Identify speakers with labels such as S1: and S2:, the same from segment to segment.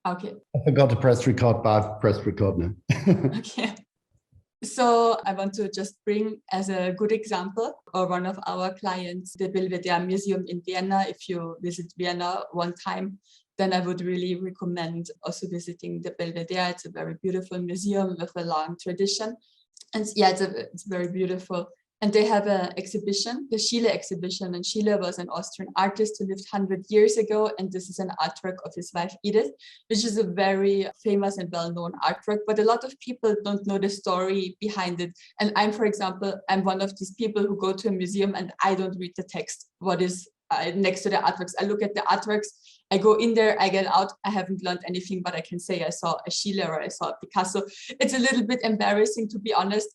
S1: Okay.
S2: I forgot to press record, but I've pressed record now.
S1: Okay. So I want to just bring as a good example or one of our clients, the Belvedere Museum in Vienna. If you visit Vienna one time, then I would really recommend also visiting the Belvedere. It's a very beautiful museum with a long tradition. And yeah, it's very beautiful. And they have an exhibition, the Schiele exhibition. And Schiele was an Austrian artist who lived 100 years ago. And this is an artwork of his wife, Edith, which is a very famous and well-known artwork. But a lot of people don't know the story behind it. And I'm, for example, I'm one of these people who go to a museum and I don't read the text, what is next to the artworks. I look at the artworks, I go in there, I get out, I haven't learned anything, but I can say I saw a Schiele or I saw a Picasso. It's a little bit embarrassing, to be honest,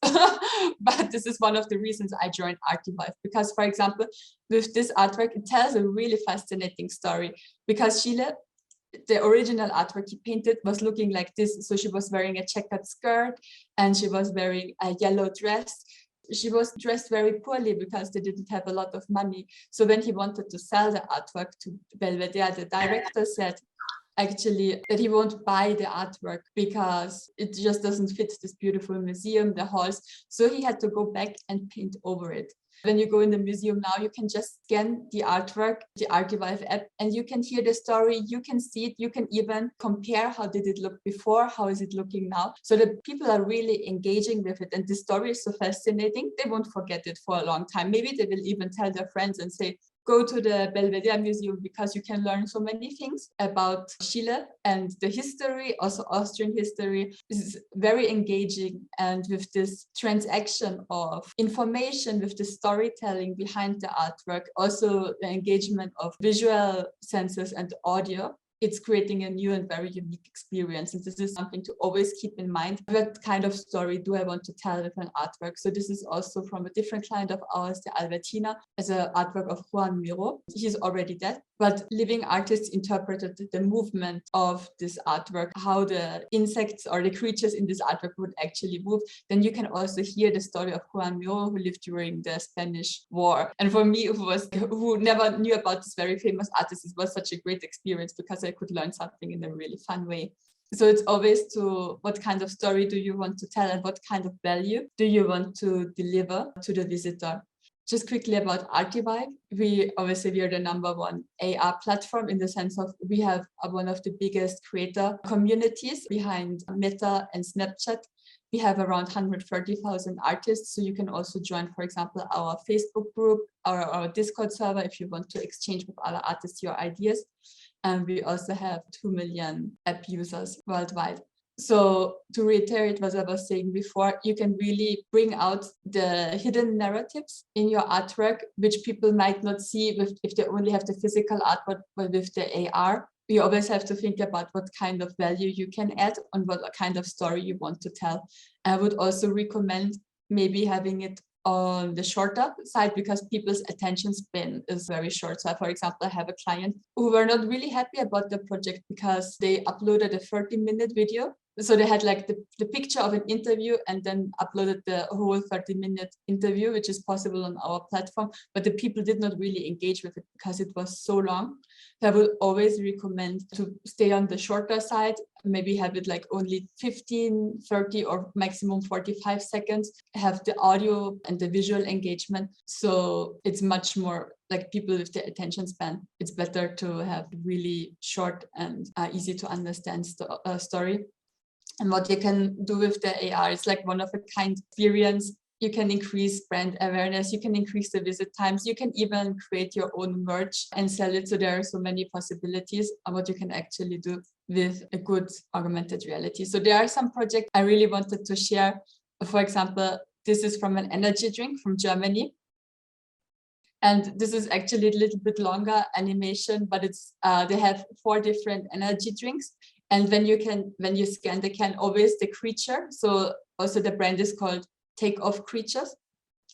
S1: but this is one of the reasons I joined Artivive, because, for example, with this artwork, it tells a really fascinating story, because Schiele, the original artwork he painted was looking like this. So she was wearing a checkered skirt and she was wearing a yellow dress. She was dressed very poorly because they didn't have a lot of money. So when he wanted to sell the artwork to Belvedere, the director said actually that he won't buy the artwork because it just doesn't fit this beautiful museum, the halls. So he had to go back and paint over it. When you go in the museum now, you can just scan the artwork, the Artivive app, and you can hear the story, you can see it, you can even compare how did it look before, how is it looking now. So that people are really engaging with it. And the story is so fascinating, they won't forget it for a long time. Maybe they will even tell their friends and say, go to the Belvedere Museum because you can learn so many things about Chile and the history, also Austrian history. This is very engaging, and with this transaction of information, with the storytelling behind the artwork, also the engagement of visual senses and audio, it's creating a new and very unique experience. And this is something to always keep in mind. What kind of story do I want to tell with an artwork? So this is also from a different client of ours, the Albertina, as an artwork of Juan Miro. He's already dead, but living artists interpreted the movement of this artwork, how the insects or the creatures in this artwork would actually move. Then you can also hear the story of Juan Miro, who lived during the Spanish War. And for me, who never knew about this very famous artist, it was such a great experience because I could learn something in a really fun way. So it's always to what kind of story do you want to tell and what kind of value do you want to deliver to the visitor. Just quickly about Artivive, we are the #1 AR platform in the sense of we have one of the biggest creator communities behind Meta and Snapchat. We have around 130,000 artists, so you can also join, for example, our Facebook group or our Discord server if you want to exchange with other artists your ideas. And we also have 2 million app users worldwide. So to reiterate what I was saying before, you can really bring out the hidden narratives in your artwork, which people might not see if they only have the physical art, but with the AR. You always have to think about what kind of value you can add and what kind of story you want to tell. I would also recommend maybe having it on the shorter side because people's attention span is very short. So for example, I have a client who were not really happy about the project because they uploaded a 30-minute video. So they had like the picture of an interview and then uploaded the whole 30-minute interview, which is possible on our platform, but the people did not really engage with it because it was so long. So I would always recommend to stay on the shorter side, maybe have it like only 15, 30 or maximum 45 seconds, have the audio and the visual engagement. So it's much more like people with the attention span. It's better to have really short and easy to understand story. And what you can do with the AR is like one of a kind experience. You can increase brand awareness, you can increase the visit times, you can even create your own merch and sell it. So there are so many possibilities of what you can actually do with a good augmented reality. So there are some projects I really wanted to share. For example, this is from an energy drink from Germany. And this is actually a little bit longer animation, but it's they have 4 different energy drinks. And when you scan the can, always the creature. So also the brand is called Take Off Creatures.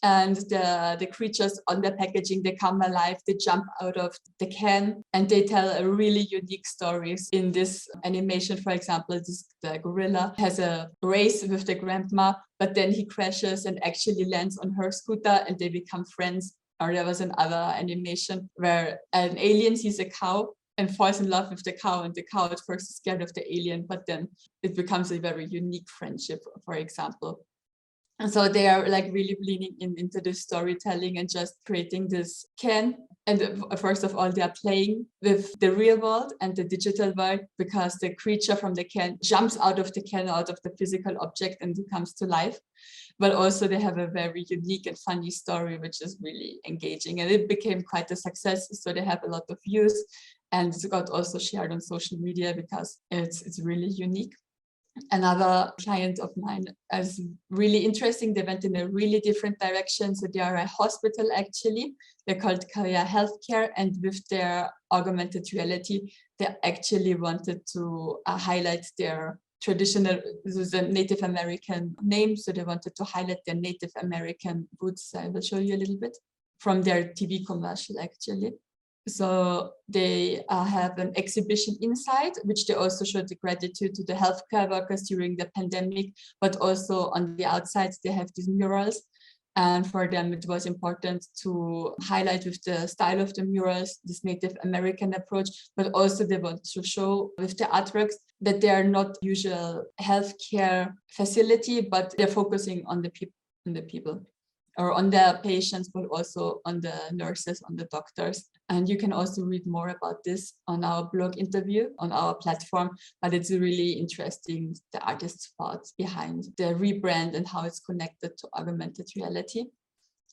S1: And the creatures on the packaging, they come alive, they jump out of the can and they tell a really unique stories. In this animation, for example, the gorilla has a race with the grandma, but then he crashes and actually lands on her scooter and they become friends. Or there was another animation where an alien sees a cow and falls in love with the cow, and the cow at first is scared of the alien, but then it becomes a very unique friendship, for example. And so they are like really leaning into this storytelling and just creating this can. And first of all, they are playing with the real world and the digital world, because the creature from the can jumps out of the can, out of the physical object, and it comes to life. But also they have a very unique and funny story, which is really engaging. And it became quite a success. So they have a lot of views, and it got also shared on social media because it's really unique. Another client of mine is really interesting. They went in a really different direction. So they are a hospital, actually. They're called Career Healthcare. And with their augmented reality, they actually wanted to highlight their traditional, this is a Native American name. So they wanted to highlight their Native American roots. I will show you a little bit from their TV commercial, actually. So they have an exhibition inside, which they also showed the gratitude to the healthcare workers during the pandemic, but also on the outside, they have these murals. And for them, it was important to highlight with the style of the murals, this Native American approach, but also they want to show with the artworks that they are not usual healthcare facility, but they're focusing on the people. Or on the patients, but also on the nurses, on the doctors. And you can also read more about this on our blog interview on our platform, but it's really interesting, the artist's thoughts behind the rebrand and how it's connected to augmented reality.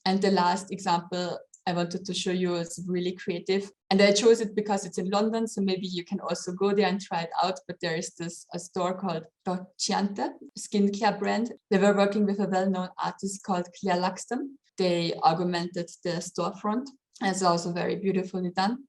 S1: And the last example I wanted to show you is really creative. And I chose it because it's in London, so maybe you can also go there and try it out. But there is a store called Chiante, skincare brand. They were working with a well-known artist called Claire Luxton. They augmented the storefront. And it's also very beautifully done.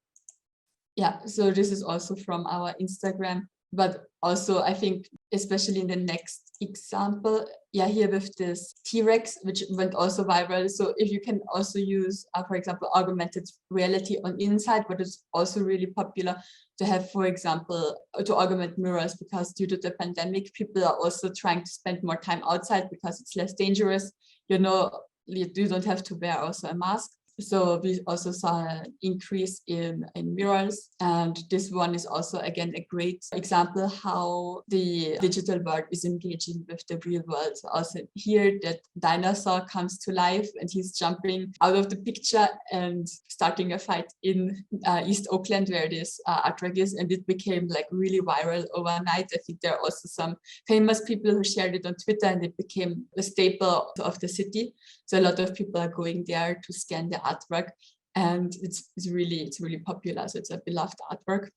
S1: Yeah, so this is also from our Instagram. But also, I think, especially in the next example, here with this T-Rex, which went also viral. So if you can also use, for example, augmented reality on inside, but it's also really popular to have, for example, to augment mirrors, because due to the pandemic, people are also trying to spend more time outside because it's less dangerous. You don't have to wear also a mask. So we also saw an increase in murals. And this one is also, again, a great example how the digital world is engaging with the real world. So also here, that dinosaur comes to life and he's jumping out of the picture and starting a fight in East Oakland, where this artwork is. And it became like really viral overnight. I think there are also some famous people who shared it on Twitter, and it became a staple of the city. So a lot of people are going there to scan the artwork, and it's really popular. So it's a beloved artwork.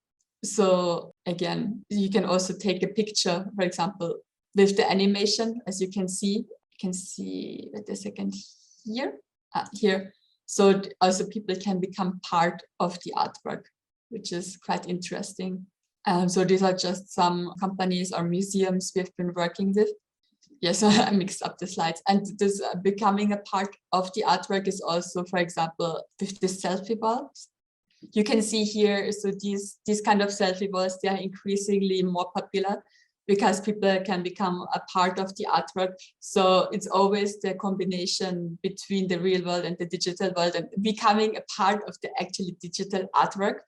S1: So again, you can also take a picture, for example, with the animation, as you can see. Wait a second, here. So also people can become part of the artwork, which is quite interesting. So these are just some companies or museums we've been working with. Yes, I mixed up the slides. And this becoming a part of the artwork is also, for example, with the selfie balls. You can see here, so these kind of selfie balls, they are increasingly more popular because people can become a part of the artwork. So it's always the combination between the real world and the digital world, and becoming a part of the actually digital artwork.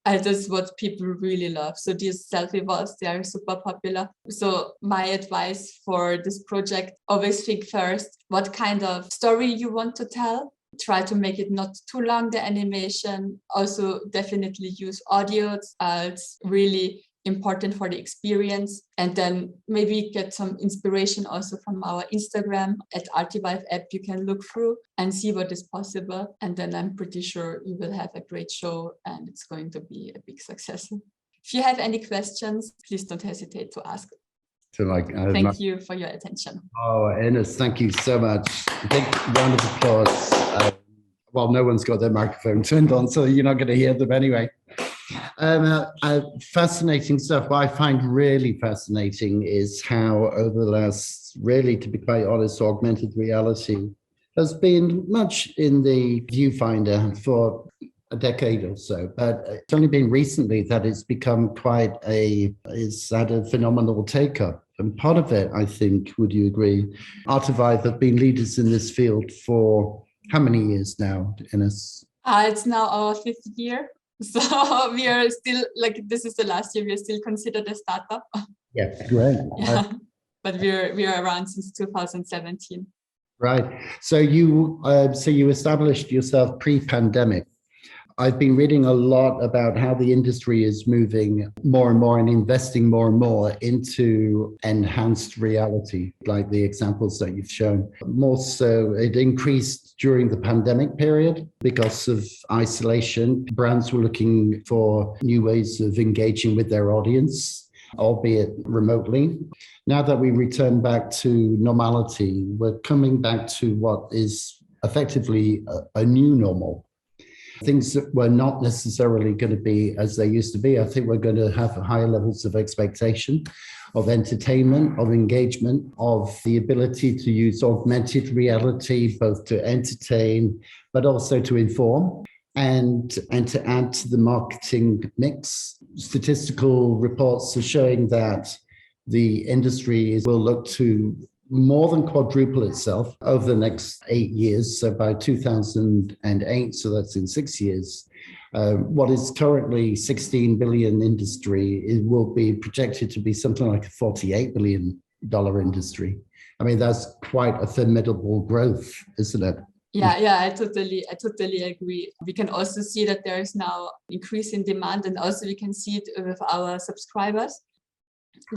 S1: That's what people really love. So these selfie walls, they are super popular. So my advice for this project, always think first what kind of story you want to tell. Try to make it not too long, the animation. Also definitely use audio. It's really important for the experience. And then maybe get some inspiration also from our Instagram at Artivive app. You can look through and see what is possible. And then I'm pretty sure you will have a great show and it's going to be a big success. If you have any questions, please don't hesitate to ask.
S2: So
S1: thank you for your attention.
S2: Oh, Ines, thank you so much. Big round of applause. Well, no one's got their microphone turned on, so you're not going to hear them anyway. Fascinating stuff. What I find really fascinating is how over the last, really, to be quite honest, augmented reality has been much in the viewfinder for a decade or so, but it's only been recently that it's become it's had a phenomenal take-up. And part of it, I think, would you agree, Artivive have been leaders in this field for how many years now, Ines?
S1: It's now our 5th year. So we are still like, this is the last year, we are still considered a startup.
S2: Yeah, great.
S1: Yeah. But we are around since 2017.
S2: Right. So you established yourself pre-pandemic. I've been reading a lot about how the industry is moving more and more and investing more and more into enhanced reality, like the examples that you've shown. More so, it increased during the pandemic period because of isolation. Brands were looking for new ways of engaging with their audience, albeit remotely. Now that we return back to normality, we're coming back to what is effectively a new normal. Things that were not necessarily going to be as they used to be. I think we're going to have higher levels of expectation, of entertainment, of engagement, of the ability to use augmented reality, both to entertain, but also to inform and to add to the marketing mix. Statistical reports are showing that the industry will look to more than quadruple itself over the next 8 years. So by 2008, so that's in 6 years, what is currently 16 billion industry, it will be projected to be something like a $48 billion industry. I mean, that's quite a formidable growth, isn't it?
S1: Yeah, I totally agree. We can also see that there is now increase in demand, and also we can see it with our subscribers.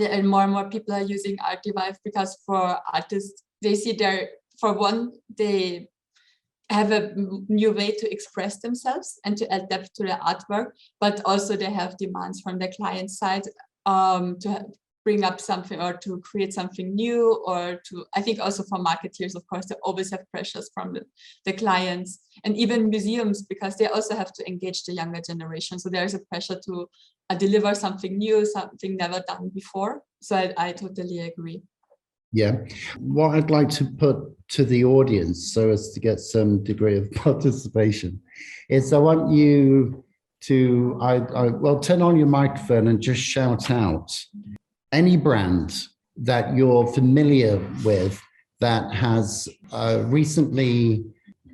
S1: And more people are using Artivive because for artists, they see they have a new way to express themselves and to adapt to their artwork, but also they have demands from the client side to bring up something or to create something new, or to, I think also for marketeers, of course, they always have pressures from the clients, and even museums, because they also have to engage the younger generation. So there is a pressure to deliver something new, something never done before. So I totally agree.
S2: Yeah. What I'd like to put to the audience, so as to get some degree of participation, is I want you to, turn on your microphone and just shout out any brand that you're familiar with that has recently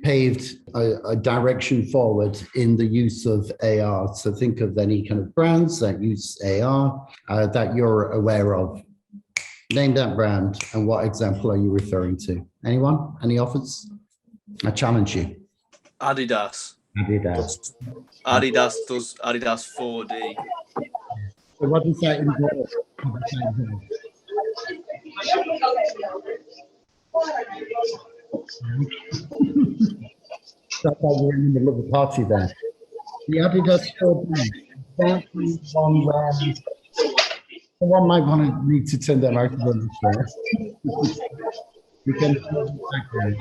S2: paved a direction forward in the use of AR. So think of any kind of brands that use AR that you're aware of. Name that brand, and what example are you referring to? Anyone? Any offers? I challenge you.
S3: Adidas.
S2: Adidas.
S3: Adidas does Adidas 4D.
S2: So what does that involve? That's why we're in the middle of a party there. The Adidas 4D. That's the one where someone might want to need to turn their microphone first. You can background.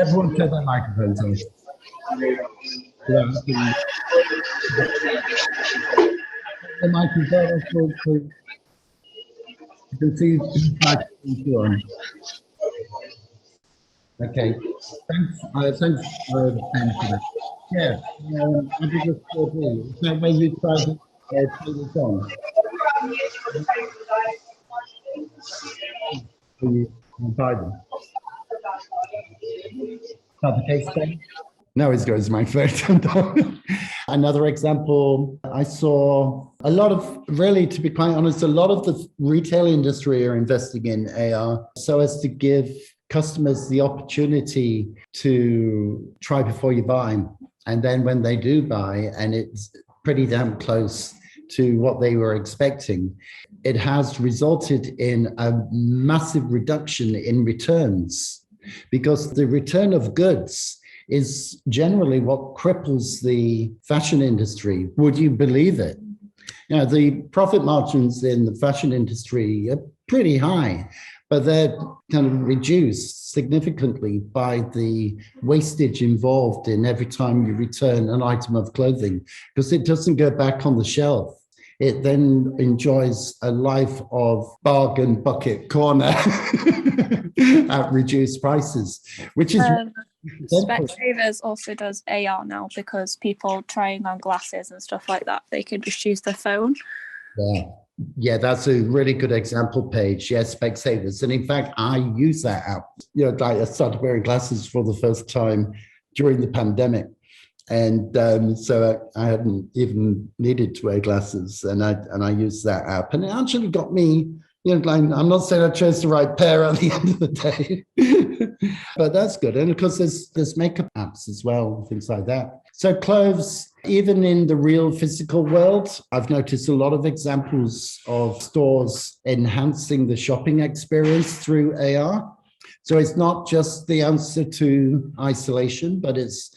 S2: Everyone turn their microphones on. The microphone also. You can see the microphone on. Okay. Thanks for that. Yeah, I think it's 4D. Is that where you try to turn this on? You can buy them. Is that the case then? No, it's got his microphone on. Another example, I saw a lot of, really, to be quite honest, a lot of the retail industry are investing in AR so as to give customers the opportunity to try before you buy. And then when they do buy, and it's pretty damn close to what they were expecting, it has resulted in a massive reduction in returns, because the return of goods is generally what cripples the fashion industry. Would you believe it? You know, the profit margins in the fashion industry are pretty high, but they're kind of reduced significantly by the wastage involved in every time you return an item of clothing, because it doesn't go back on the shelf. It then enjoys a life of bargain bucket corner at reduced prices, which is...
S4: Specsavers also does AR now, because people trying on glasses and stuff like that, they can just use their phone.
S2: Yeah, that's a really good example, Paige. Yes, Specsavers. And in fact, I use that app. You know, I started wearing glasses for the first time during the pandemic. And so I hadn't even needed to wear glasses, and I used that app, and it actually got me. I'm not saying I chose the right pair at the end of the day, but that's good. And of course, there's makeup apps as well, things like that. So clothes, even in the real physical world, I've noticed a lot of examples of stores enhancing the shopping experience through AR. So it's not just the answer to isolation, but it's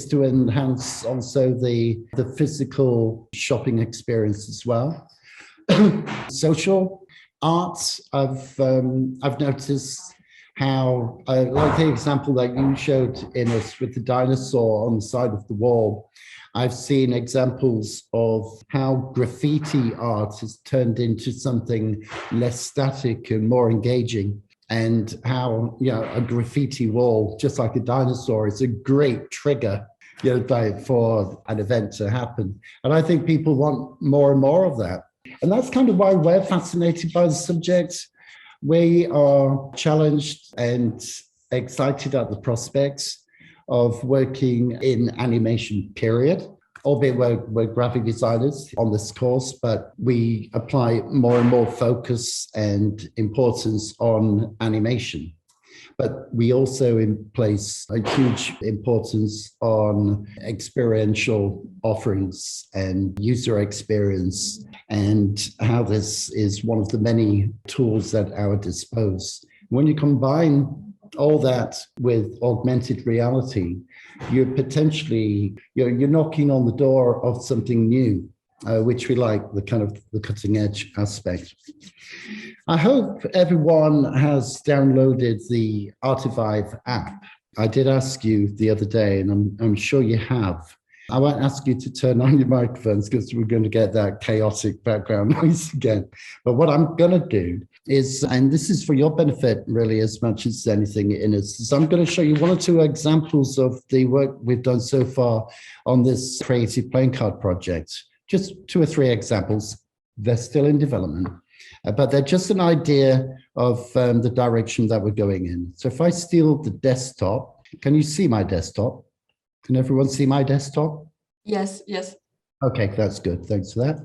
S2: to enhance also the physical shopping experience as well. Social art, I've noticed how, like the example that you showed in us with the dinosaur on the side of the wall, I've seen examples of how graffiti art has turned into something less static and more engaging. And how, a graffiti wall, just like a dinosaur, is a great trigger, for an event to happen. And I think people want more and more of that. And that's kind of why we're fascinated by the subject. We are challenged and excited at the prospects of working in animation, period. Albeit we're graphic designers on this course, but we apply more and more focus and importance on animation. But we also place a huge importance on experiential offerings and user experience, and how this is one of the many tools at our disposal. When you combine all that with augmented reality, you're potentially, you're knocking on the door of something new, which we like, the cutting edge aspect. I hope everyone has downloaded the Artivive app. I did ask you the other day, and I'm sure you have. I won't ask you to turn on your microphones because we're going to get that chaotic background noise again. But what I'm going to do is, and this is for your benefit really as much as anything in it, is I'm going to show you one or two examples of the work we've done so far on this creative playing card project. Just 2 or 3 examples. They're still in development, but they're just an idea of the direction that we're going in. So if I steal the desktop, can you see my desktop? Can everyone see my desktop?
S1: Yes.
S2: Okay, that's good. Thanks for that.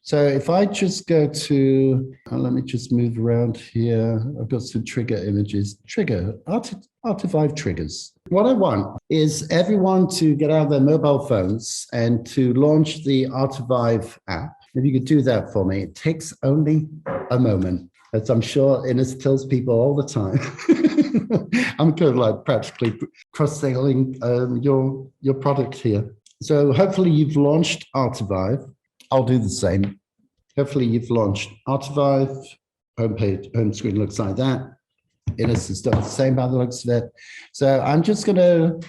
S2: So if I just go to, let me just move around here. I've got some trigger images. Artivive triggers. What I want is everyone to get out their mobile phones and to launch the Artivive app. If you could do that for me, it takes only a moment, as I'm sure Ines tells people all the time. I'm kind of like practically cross-selling your product here. So hopefully you've launched Artivive. I'll do the same. Hopefully you've launched Artivive. Home screen looks like that. Ines has done the same by the looks of it. So I'm just going to,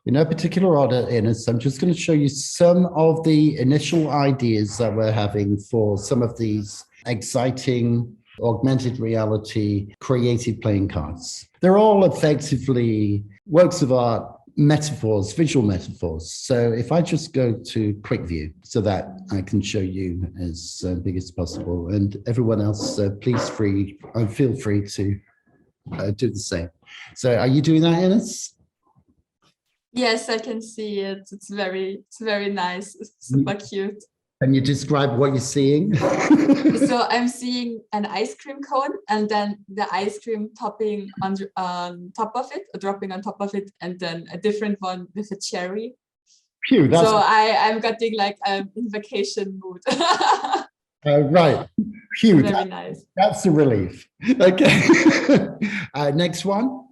S2: in no particular order, Ines, I'm just going to show you some of the initial ideas that we're having for some of these exciting augmented reality creative playing cards. They're all effectively works of art, metaphors, visual metaphors. So if I just go to quick view so that I can show you as big as possible, and everyone else, please feel free to do the same. So are you doing that, Ines?
S1: Yes, I can see it. It's very nice. It's super cute.
S2: Can you describe what you're seeing?
S1: So I'm seeing an ice cream cone, and then the ice cream topping on top of it, dropping on top of it, and then a different one with a cherry.
S2: Phew, that's
S1: so I'm getting like in vacation mood.
S2: right. Phew,
S1: very nice.
S2: That's a relief. Okay. Next one.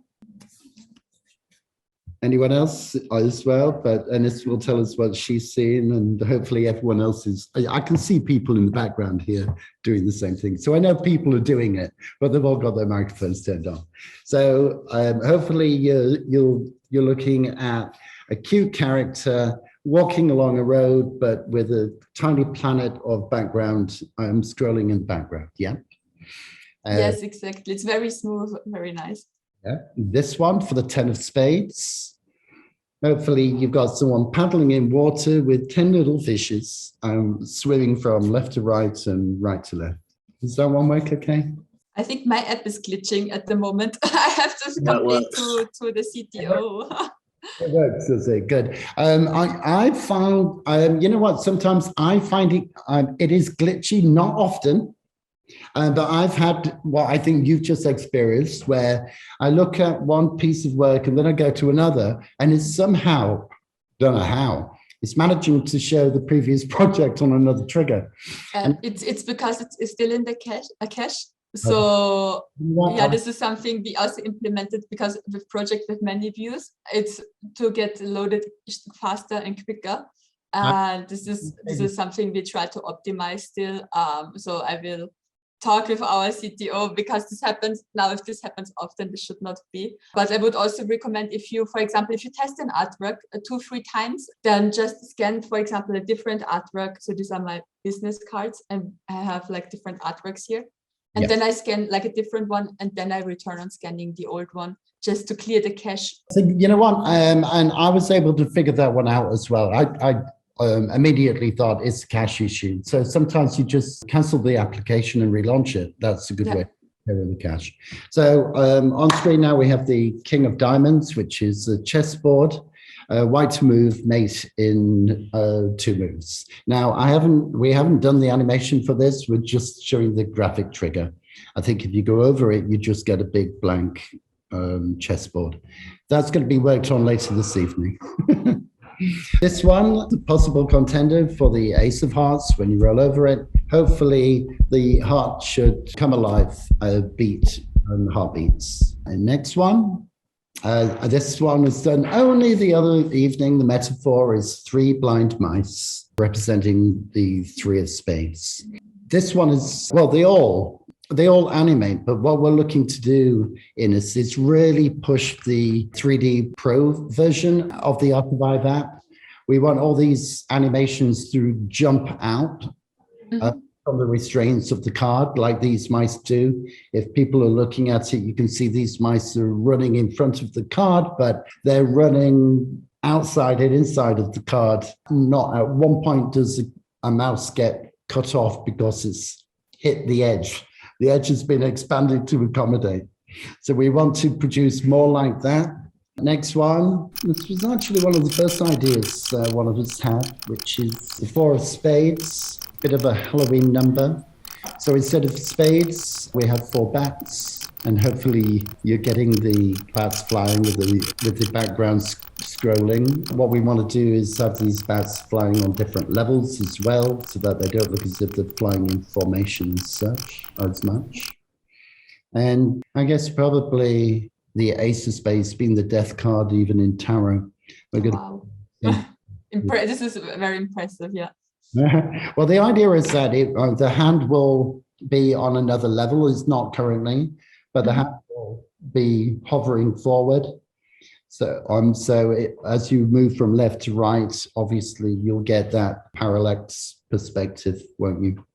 S2: Anyone else as well? But Ines will tell us what she's seeing, and hopefully everyone else is. I can see people in the background here doing the same thing. So I know people are doing it, but they've all got their microphones turned on. So hopefully you're looking at a cute character walking along a road, but with a tiny planet of background scrolling in the background. Yeah.
S1: Yes, exactly. It's very smooth, very nice.
S2: Yeah. This one for the 10 of spades. Hopefully you've got someone paddling in water with 10 little fishes swimming from left to right and right to left. Does that one work okay?
S1: I think my app is glitching at the moment. I have to complain to the CTO.
S2: It works, does it? Good. I found, you know what? Sometimes I find it is glitchy, not often, but I've had what I think you've just experienced, where I look at one piece of work and then I go to another, and it's somehow, don't know how, it's managing to show the previous project on another trigger.
S1: It's because it's still in the cache. So yeah, this is something we also implemented because with project with many views, it's to get loaded faster and quicker. And this is something we try to optimize still. So I will talk with our CTO because this happens now. If this happens often, this should not be. But I would also recommend if you, for example, if you test an artwork 2-3 times, then just scan, for example, a different artwork. So these are my business cards, and I have like different artworks here. And then I scan like a different one, and then I return on scanning the old one just to clear the cache.
S2: So you know what? And I was able to figure that one out as well. I immediately thought it's a cache issue. So sometimes you just cancel the application and relaunch it. That's a good way to clear the cache. So on screen now we have the King of Diamonds, which is a chessboard. White to move, mate in 2 moves. Now, we haven't done the animation for this. We're just showing the graphic trigger. I think if you go over it, you just get a big blank chessboard. That's going to be worked on later this evening. This one, the possible contender for the Ace of Hearts. When you roll over it, hopefully the heart should come alive, beat and heartbeats. And next one. This one was done only the other evening. The metaphor is 3 blind mice representing the 3 of spades. This one is, well, they all animate, but what we're looking to do in this is really push the 3D Pro version of the Artivive app. We want all these animations to jump out from the restraints of the card, like these mice do. If people are looking at it, you can see these mice are running in front of the card, but they're running outside and inside of the card. Not at one point does a mouse get cut off because it's hit the edge. The edge has been expanded to accommodate. So we want to produce more like that. Next one, this was actually one of the first ideas one of us had, which is the 4 of spades. Bit of a Halloween number. So instead of spades, we have 4 bats, and hopefully you're getting the bats flying with the background scrolling. What we want to do is have these bats flying on different levels as well, so that they don't look as if they're flying in formation as much. And I guess probably the Ace of Spades being the death card, even in tarot.
S1: Wow. This is very impressive, yeah.
S2: Well, the idea is that the hand will be on another level, is not currently, but the hand will be hovering forward. So, as you move from left to right, obviously you'll get that parallax perspective, won't you?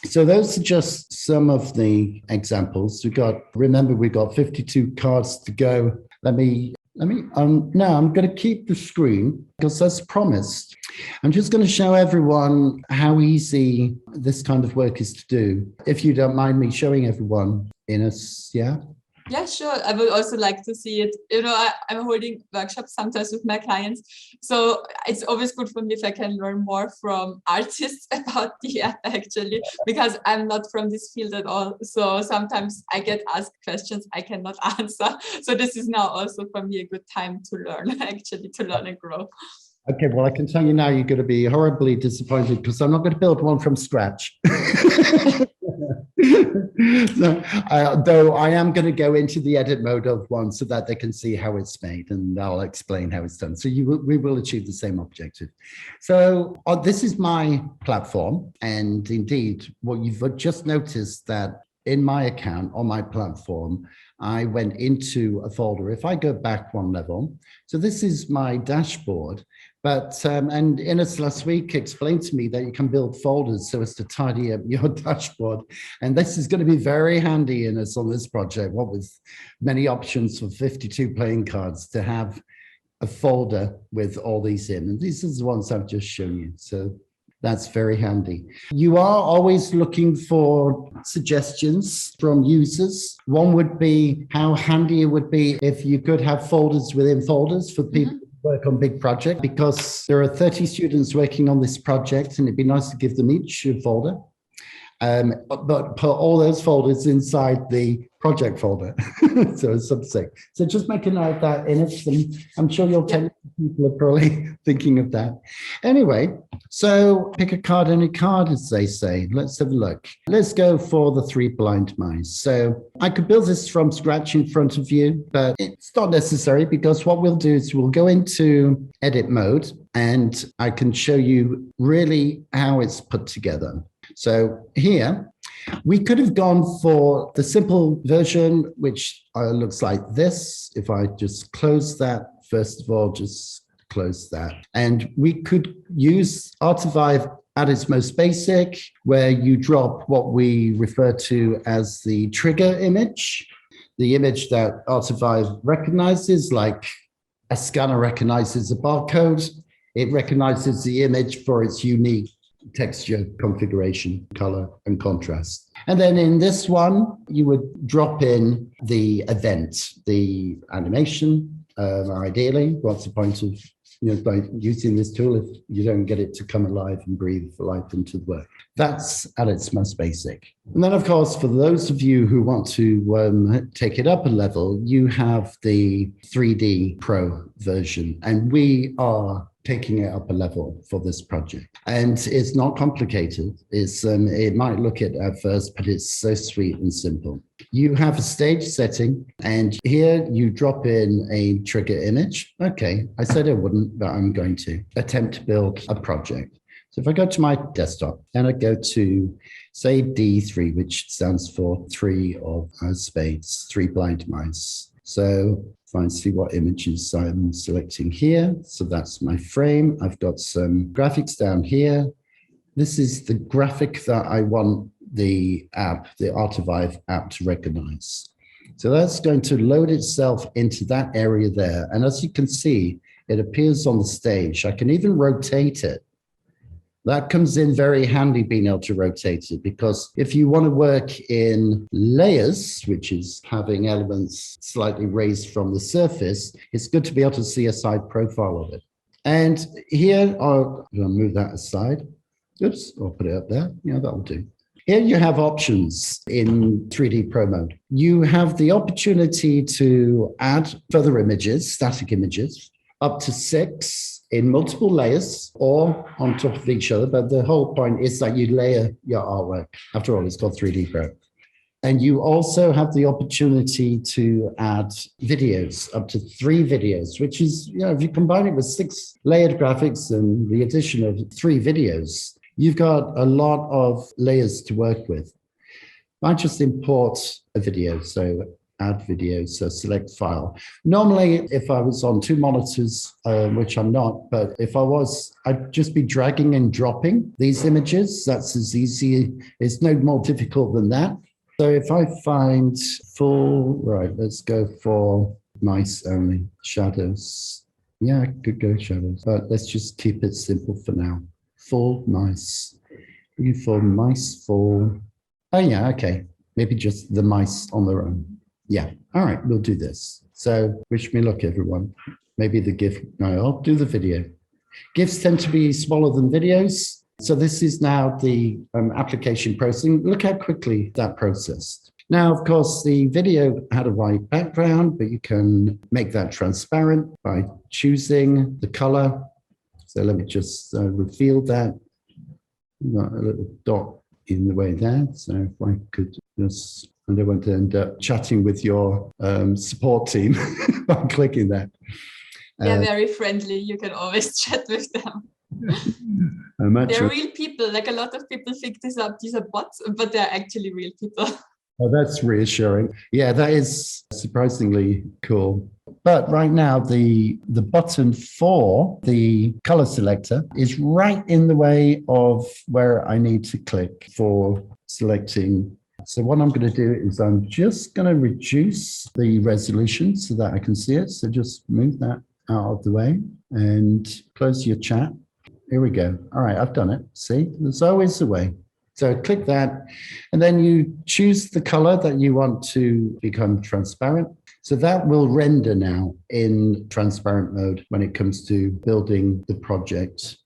S2: So those are just some of the examples. Remember, we've got 52 cards to go. Now I'm going to keep the screen because as promised, I'm just going to show everyone how easy this kind of work is to do. If you don't mind me showing everyone yeah?
S1: Yeah, sure. I would also like to see it. You know, I'm holding workshops sometimes with my clients. So it's always good for me if I can learn more from artists about the app, actually, because I'm not from this field at all. So sometimes I get asked questions I cannot answer. So this is now also for me a good time to learn, actually, to learn and grow.
S2: Okay, well, I can tell you now you're going to be horribly disappointed because I'm not going to build one from scratch. So, though I am going to go into the edit mode of one so that they can see how it's made, and I'll explain how it's done. So we will achieve the same objective. So this is my platform, and indeed, what you've just noticed that in my account on my platform, I went into a folder. If I go back one level, so this is my dashboard. But, and Ines last week explained to me that you can build folders so as to tidy up your dashboard. And this is going to be very handy, Ines, on this project, what with many options for 52 playing cards, to have a folder with all these in. And these are the ones I've just shown you. So That's very handy. You are always looking for suggestions from users. One would be how handy it would be if you could have folders within folders for people who work on big projects, because there are 30 students working on this project and it'd be nice to give them each a folder. But put all those folders inside the project folder, so a subset. So just make a note of that in it, and I'm sure your technical people are probably thinking of that. Anyway, so pick a card, any card, as they say. Let's have a look. Let's go for the 3 blind mice. So I could build this from scratch in front of you, but it's not necessary, because what we'll do is we'll go into edit mode and I can show you really how it's put together. So here, we could have gone for the simple version, which looks like this. If I just close that, first of all, just close that. And we could use Artivive at its most basic, where you drop what we refer to as the trigger image, the image that Artivive recognizes, like a scanner recognizes a barcode. It recognizes the image for its unique texture, configuration, color, and contrast. And then in this one, you would drop in the event, the animation, ideally. What's the point of by using this tool if you don't get it to come alive and breathe life into the work? That's at its most basic. And then, of course, for those of you who want to take it up a level, you have the 3D Pro version, and we are taking it up a level for this project. And it's not complicated. It's it might look it at first, but it's so sweet and simple. You have a stage setting, and here you drop in a trigger image. Okay, I said I wouldn't, but I'm going to attempt to build a project. So if I go to my desktop and I go to, say, D3, which stands for 3 of spades, 3 blind mice. So if I see what images I'm selecting here, so that's my frame. I've got some graphics down here. This is the graphic that I want the app, the Artivive app, to recognize. So that's going to load itself into that area there. And as you can see, it appears on the stage. I can even rotate it. That comes in very handy, being able to rotate it, because if you want to work in layers, which is having elements slightly raised from the surface, it's good to be able to see a side profile of it. And here, I'll move that aside. Oops, I'll put it up there. Yeah, that'll do. Here you have options in 3D Pro mode. You have the opportunity to add further images, static images, up to 6 in multiple layers or on top of each other. But the whole point is that you layer your artwork. After all, it's called 3D Pro. And you also have the opportunity to add videos, up to 3 videos, which is, if you combine it with 6 layered graphics and the addition of 3 videos, you've got a lot of layers to work with. I just import a video, so add video, so select file. Normally, if I was on 2 monitors, which I'm not, but if I was, I'd just be dragging and dropping these images. That's as easy, it's no more difficult than that. So if I find full, right, let's go for mice only, shadows. Yeah, I could go shadows, but let's just keep it simple for now. Full mice, looking for mice full. Oh yeah, okay, maybe just the mice on their own. Yeah, all right, we'll do this. So wish me luck, everyone. Maybe the GIF, no, I'll do the video. GIFs tend to be smaller than videos. So this is now the application processing. Look how quickly that processed. Now, of course, the video had a white background, but you can make that transparent by choosing the color. So let me just reveal that. Got a little dot in the way there. So if I could just, I don't want to end up chatting with your support team by clicking that.
S1: They're very friendly. You can always chat with them. They're real people. Like, a lot of people think these are bots, but they're actually real people.
S2: Oh, that's reassuring. Yeah, that is surprisingly cool. But right now, the button for the color selector is right in the way of where I need to click for selecting. So what I'm going to do is I'm just going to reduce the resolution so that I can see it. So just move that out of the way and close your chat. Here we go. All right, I've done it. See, there's always a way. So click that, and then you choose the color that you want to become transparent. So that will render now in transparent mode when it comes to building the project.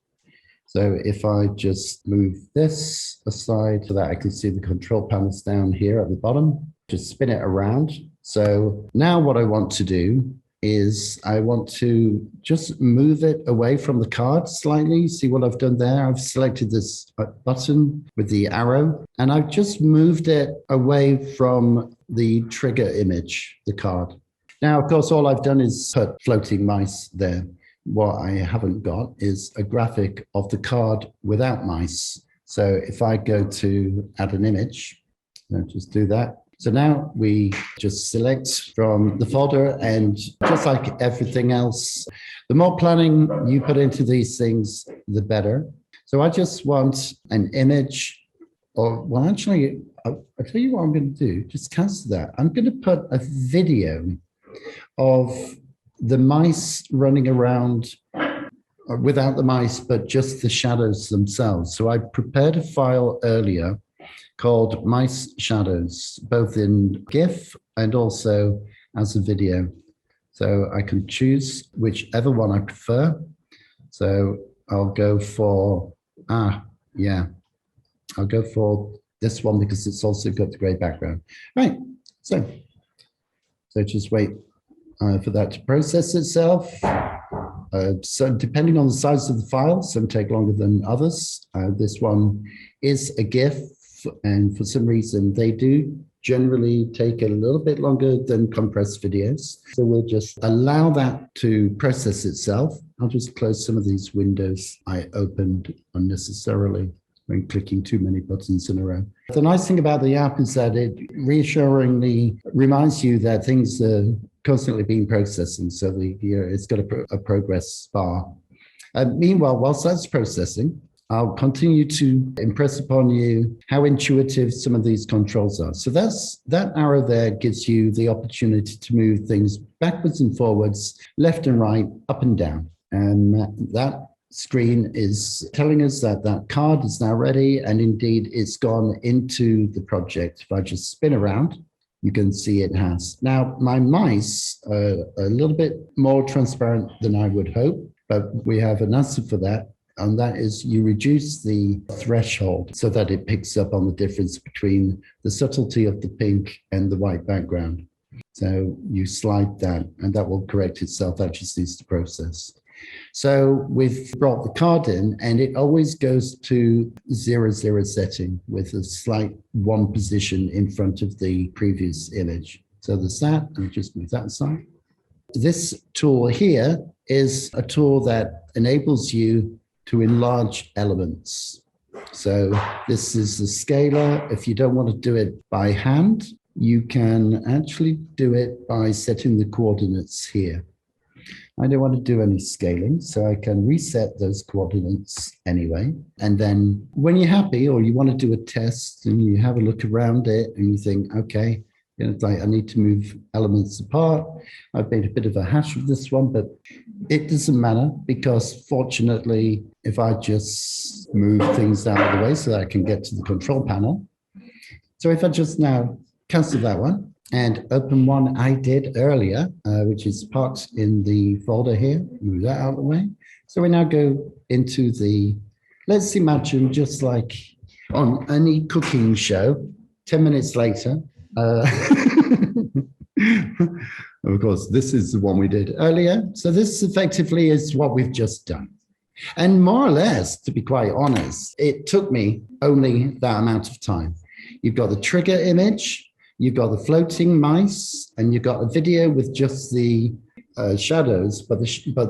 S2: So if I just move this aside so that I can see the control panels down here at the bottom, just spin it around. So now what I want to do is I want to just move it away from the card slightly. See what I've done there? I've selected this button with the arrow, and I've just moved it away from the trigger image, the card. Now, of course, all I've done is put floating mice there. What I haven't got is a graphic of the card without mice. So if I go to add an image, I'll just do that. So now we just select from the folder, and just like everything else, the more planning you put into these things, the better. So I just want an image, or well, actually, I'll tell you what I'm going to do. Just cancel that. I'm going to put a video of the mice running around without the mice, but just the shadows themselves. So I prepared a file earlier called Mice Shadows, both in GIF and also as a video. So I can choose whichever one I prefer. So I'll go for, I'll go for this one because it's also got the gray background. Right, so just wait for that to process itself. So depending on the size of the file, some take longer than others. This one is a GIF, and for some reason they do generally take a little bit longer than compressed videos. So we'll just allow that to process itself. I'll just close some of these windows I opened unnecessarily when clicking too many buttons in a row. The nice thing about the app is that it reassuringly reminds you that things are constantly being processed, and so it's got a progress bar. Meanwhile, whilst that's processing, I'll continue to impress upon you how intuitive some of these controls are. So that arrow there gives you the opportunity to move things backwards and forwards, left and right, up and down. And that screen is telling us that that card is now ready, and indeed it's gone into the project. If I just spin around, you can see it has. Now, my mice are a little bit more transparent than I would hope, but we have an answer for that. And that is you reduce the threshold so that it picks up on the difference between the subtlety of the pink and the white background. So you slide that, and that will correct itself. That just needs to process. So we've brought the card in, and it always goes to 0, 0 setting with a slight 1 position in front of the previous image. So there's that, and just move that aside. This tool here is a tool that enables you to enlarge elements. So this is the scaler. If you don't want to do it by hand, you can actually do it by setting the coordinates here. I don't want to do any scaling, so I can reset those coordinates anyway. And then when you're happy, or you want to do a test and you have a look around it and you think, okay, it's like I need to move elements apart. I've made a bit of a hash of this one, but it doesn't matter, because fortunately, if I just move things out of the way so that I can get to the control panel. So if I just now cancel that one and open one I did earlier, which is parked in the folder here, move that out of the way. So we now go into the, let's imagine just like on any cooking show, 10 minutes later, of course, this is the one we did earlier. So this effectively is what we've just done. And more or less, to be quite honest, it took me only that amount of time. You've got the trigger image, you've got the floating mice, and you've got a video with just the shadows, but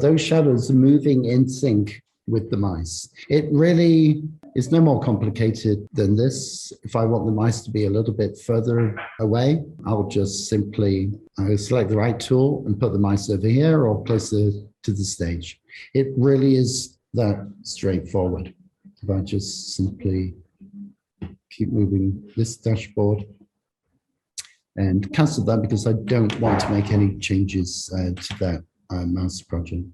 S2: those shadows are moving in sync with the mice. It really is no more complicated than this. If I want the mice to be a little bit further away, I'll just simply select the right tool and put the mice over here or closer to the stage. It really is that straightforward. If I just simply keep moving this dashboard and cancel that because I don't want to make any changes to that mouse project.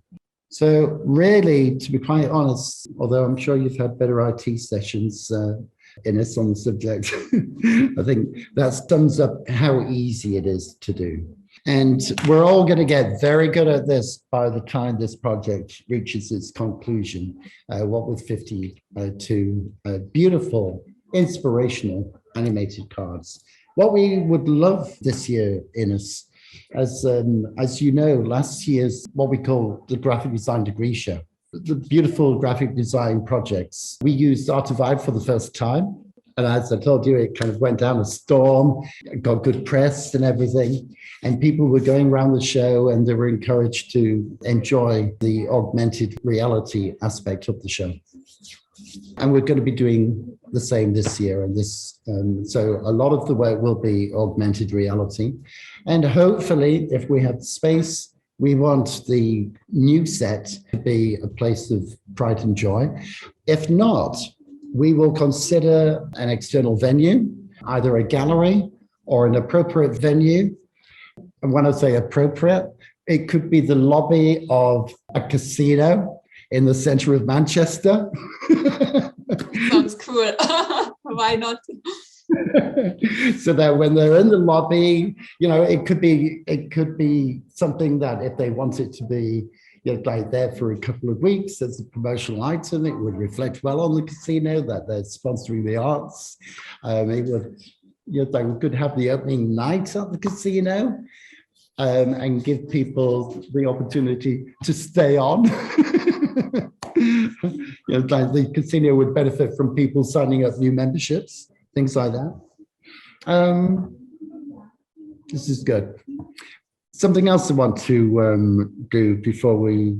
S2: So really, to be quite honest, although I'm sure you've had better IT sessions, Ines, on the subject, I think that sums up how easy it is to do. And we're all going to get very good at this by the time this project reaches its conclusion, what with 52 beautiful, inspirational animated cards. What we would love this year, Ines, as you know, last year's what we call the graphic design degree show, the beautiful graphic design projects. We used Artivive for the first time. And as I told you, it kind of went down a storm, got good press and everything. And people were going around the show and they were encouraged to enjoy the augmented reality aspect of the show. And we're going to be doing the same this year. And this, so a lot of the work will be augmented reality. And hopefully, if we have space, we want the new set to be a place of pride and joy. If not, we will consider an external venue, either a gallery or an appropriate venue. And when I say appropriate, it could be the lobby of a casino in the center of Manchester.
S1: Sounds cool. Why not?
S2: So that when they're in the lobby, you know, it could be something that if they want it to be, you know, like there for a couple of weeks as a promotional item, it would reflect well on the casino that they're sponsoring the arts. It would, you know, they could have the opening night at the casino and give people the opportunity to stay on. You know, like the casino would benefit from people signing up new memberships, things like that. This is good. Something else I want to do before we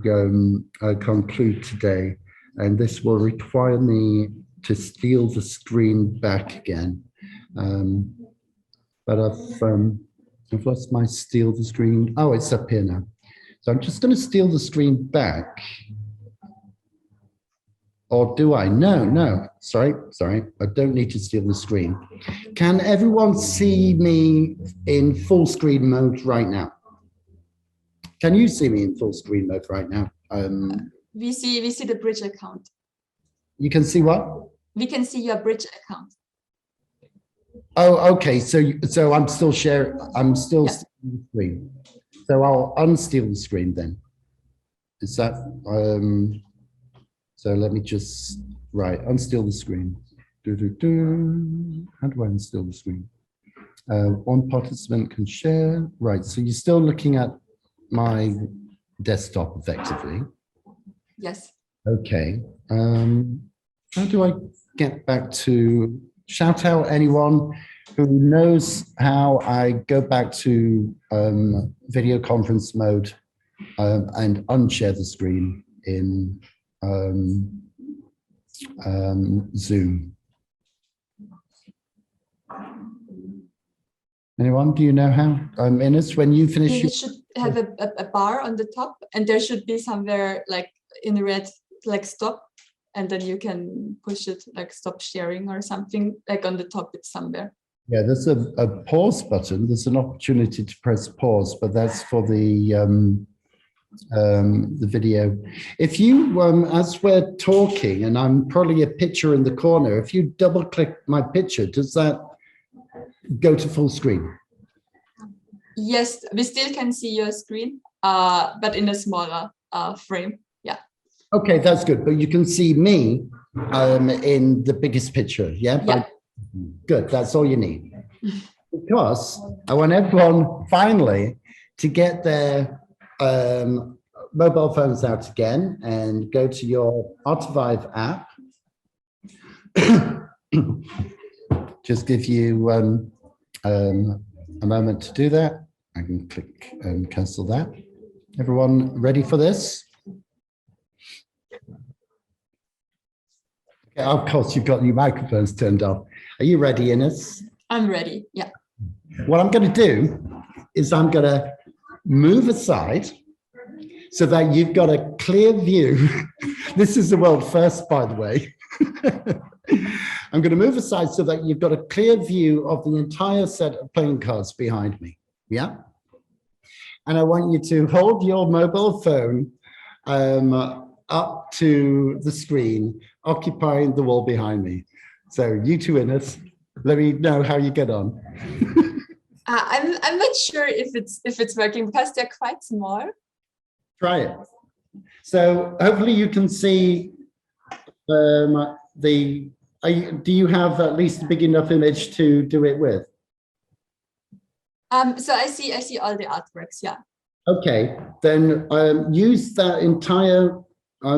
S2: conclude today, and this will require me to steal the screen back again. But I've lost my steal the screen. Oh, it's up here now. So I'm just going to steal the screen back. Or do I? No, sorry. I don't need to steal the screen. Can everyone see me in full screen mode right now? Can you see me in full screen mode right now?
S1: We see the bridge account.
S2: You can see what?
S1: We can see your bridge account.
S2: Oh, okay. So I'm still sharing. I'm still stealing the screen. So I'll unsteal the screen then. Is that? So let me just unsteal the screen. How do I unsteal the screen? One participant can share. Right. So you're still looking at my desktop effectively.
S1: Yes.
S2: Okay. How do I get back to shout out anyone who knows how I go back to video conference mode and unshare the screen in Zoom? Anyone? Do you know how? Ines, when you finish,
S1: you should have a bar on the top, and there should be somewhere like in red, like stop, and then you can push it like stop sharing or something. Like on the top, it's somewhere. Yeah,
S2: there's a pause button. There's an opportunity to press pause, but that's for the video. If you, as we're talking, and I'm probably a picture in the corner, if you double click my picture, does that go to full screen?
S1: Yes, we still can see your screen, but in a smaller frame. Yeah.
S2: Okay, that's good. But you can see me in the biggest picture. Yeah.
S1: Yeah.
S2: Good. That's all you need. Because I want everyone finally to get their mobile phones out again and go to your Artivive app. Just give you a moment to do that. I can click and cancel that. Everyone ready for this? Okay, of course, you've got your microphones turned off. Are you ready, Ines?
S1: I'm ready, yeah.
S2: What I'm going to do is I'm going to move aside so that you've got a clear view. This is the world first, by the way. I'm going to move aside so that you've got a clear view of the entire set of playing cards behind me. Yeah? And I want you to hold your mobile phone up to the screen, occupying the wall behind me. So you two, Ines, let me know how you get on.
S1: I'm not sure if it's working because they're quite small.
S2: Try it. So hopefully you can see do you have at least a big enough image to do it with?
S1: So I see all the artworks, yeah.
S2: Okay, then use that entire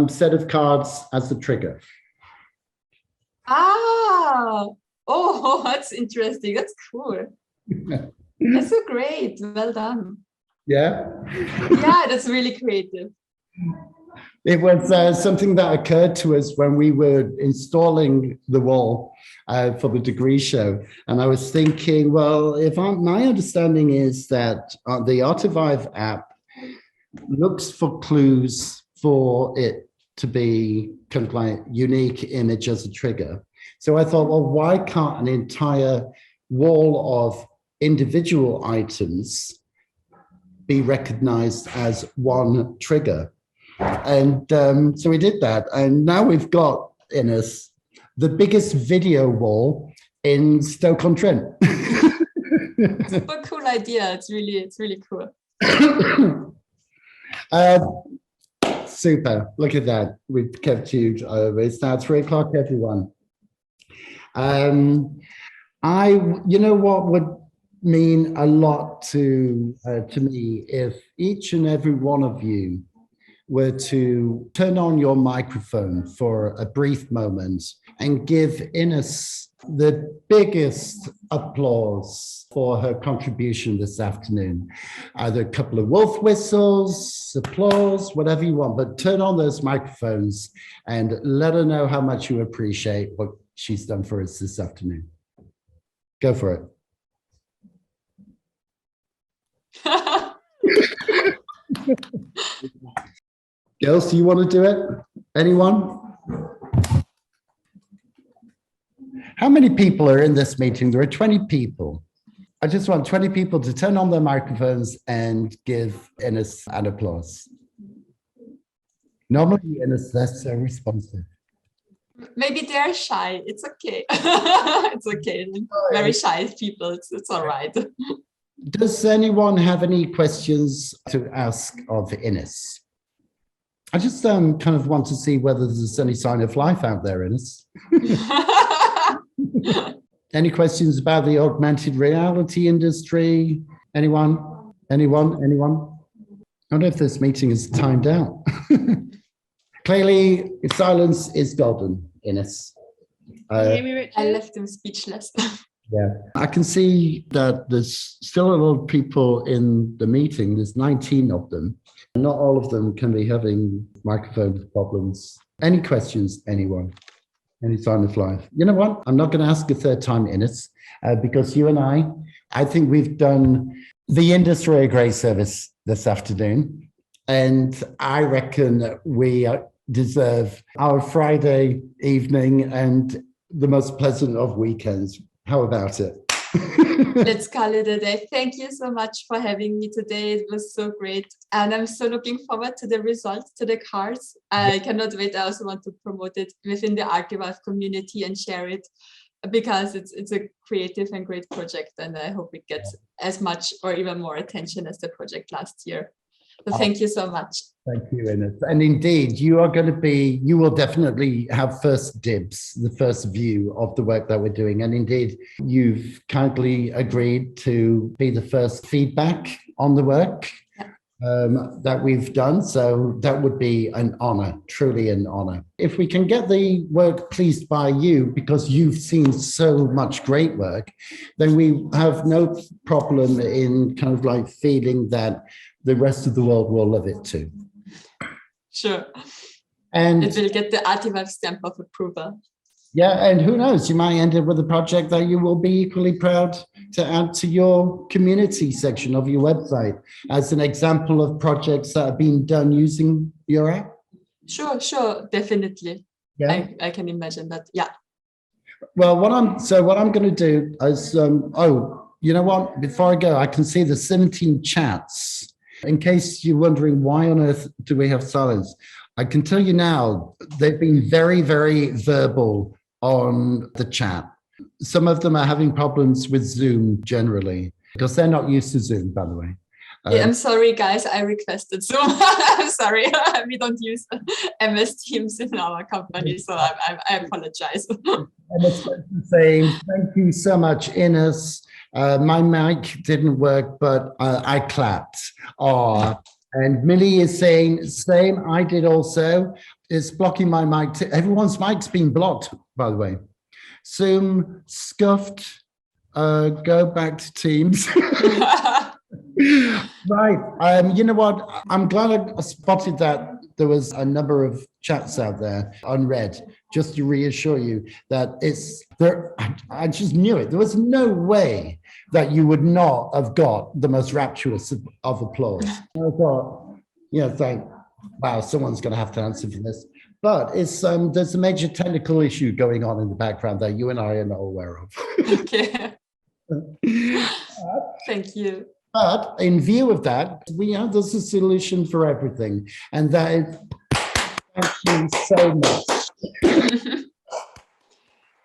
S2: set of cards as the trigger.
S1: Oh, that's interesting. That's cool. That's so great. Well done.
S2: Yeah?
S1: Yeah, that's really creative.
S2: It was something that occurred to us when we were installing the wall for the degree show. And I was thinking, well, my understanding is that the Artivive app looks for clues for it to be kind of like unique image as a trigger. So I thought, well, why can't an entire wall of individual items be recognized as one trigger? And so we did that. And now we've got in us the biggest video wall in Stoke-on-Trent.
S1: Super cool idea. It's really cool.
S2: Super. Look at that. We've kept you. It's now 3 o'clock, everyone. You know what would mean a lot to me if each and every one of you were to turn on your microphone for a brief moment and give Ines the biggest applause for her contribution this afternoon. Either a couple of wolf whistles, applause, whatever you want, but turn on those microphones and let her know how much you appreciate what she's done for us this afternoon. Go for it. Girls, do you want to do it? Anyone? How many people are in this meeting? There are 20 people. I just want 20 people to turn on their microphones and give Ines an applause. Normally, Ines, that's so responsive.
S1: Maybe they're shy. It's okay. It's okay. Very shy people. It's all right.
S2: Does anyone have any questions to ask of Ines? I just kind of want to see whether there's any sign of life out there, Ines. Any questions about the augmented reality industry? Anyone? Anyone? Anyone? I don't know if this meeting is timed out. Clearly, silence is golden, Ines.
S1: I left him speechless.
S2: Yeah, I can see that there's still a lot of people in the meeting. There's 19 of them. Not all of them can be having microphone problems. Any questions, anyone? Any sign of life? You know what? I'm not going to ask a third time, Ines, because you and I think we've done the industry a great service this afternoon. And I reckon we deserve our Friday evening and the most pleasant of weekends. How about it?
S1: Let's call it a day. Thank you so much for having me today. It was so great. And I'm so looking forward to the results, to the cards. I cannot wait. I also want to promote it within the Artivive community and share it because it's a creative and great project. And I hope it gets as much or even more attention as the project last year. So thank you so much.
S2: Thank you, Ines. And indeed, you will definitely have first dibs, the first view of the work that we're doing. And indeed, you've kindly agreed to be the first feedback on the work that we've done. So that would be an honor, truly an honor. If we can get the work pleased by you, because you've seen so much great work, then we have no problem in kind of like feeling that the rest of the world will love it too.
S1: Sure.
S2: And
S1: it will get the Artivive stamp of approval.
S2: Yeah, and who knows, you might end up with a project that you will be equally proud to add to your community section of your website as an example of projects that have been done using your app.
S1: Sure, definitely.
S2: Yeah,
S1: I can imagine that. Yeah.
S2: Well, what I'm going to do is, you know what? Before I go, I can see the 17 chats In case you're wondering why on earth do we have silence, I can tell you now, they've been very, very verbal on the chat. Some of them are having problems with Zoom generally, because they're not used to Zoom, by the way.
S1: Yeah, I'm sorry, guys. I requested Zoom. I'm sorry. We don't use MS Teams in our company, so I apologize.
S2: And it's the same. Thank you so much, Ines. My mic didn't work, but I clapped. Oh, and Millie is saying, same, I did also. It's blocking my mic. Everyone's mic's been blocked, by the way. Zoom, scuffed, go back to Teams. Right. You know what? I'm glad I spotted that there was a number of chats out there unread, just to reassure you that it's there. I just knew it. There was no way that you would not have got the most rapturous of applause. I thought, wow, someone's going to have to answer for this. But it's there's a major technical issue going on in the background that you and I are not aware of.
S1: Okay. Thank you.
S2: But in view of that, there's a solution for everything. And that is, thank you so much.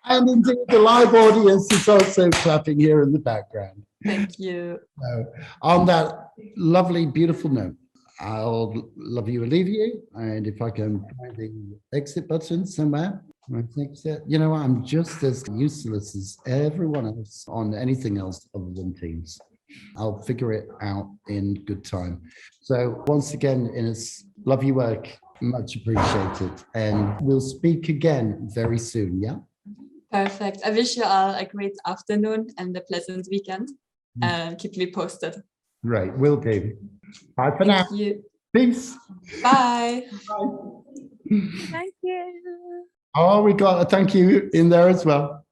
S2: And indeed, the live audience is also clapping here in the background.
S1: Thank you.
S2: So, on that lovely, beautiful note, I'll love you and leave you. And if I can find the exit button somewhere, I think that, I'm just as useless as everyone else on anything else other than Teams. I'll figure it out in good time. So once again, Ines, love your work, much appreciated. And we'll speak again very soon, yeah?
S1: Perfect. I wish you all a great afternoon and a pleasant weekend. Keep me posted.
S2: Right, will do. Bye for now.
S1: Thank you.
S2: Peace.
S1: Bye.
S2: Bye.
S4: Thank you.
S2: Oh, we got a thank you in there as well.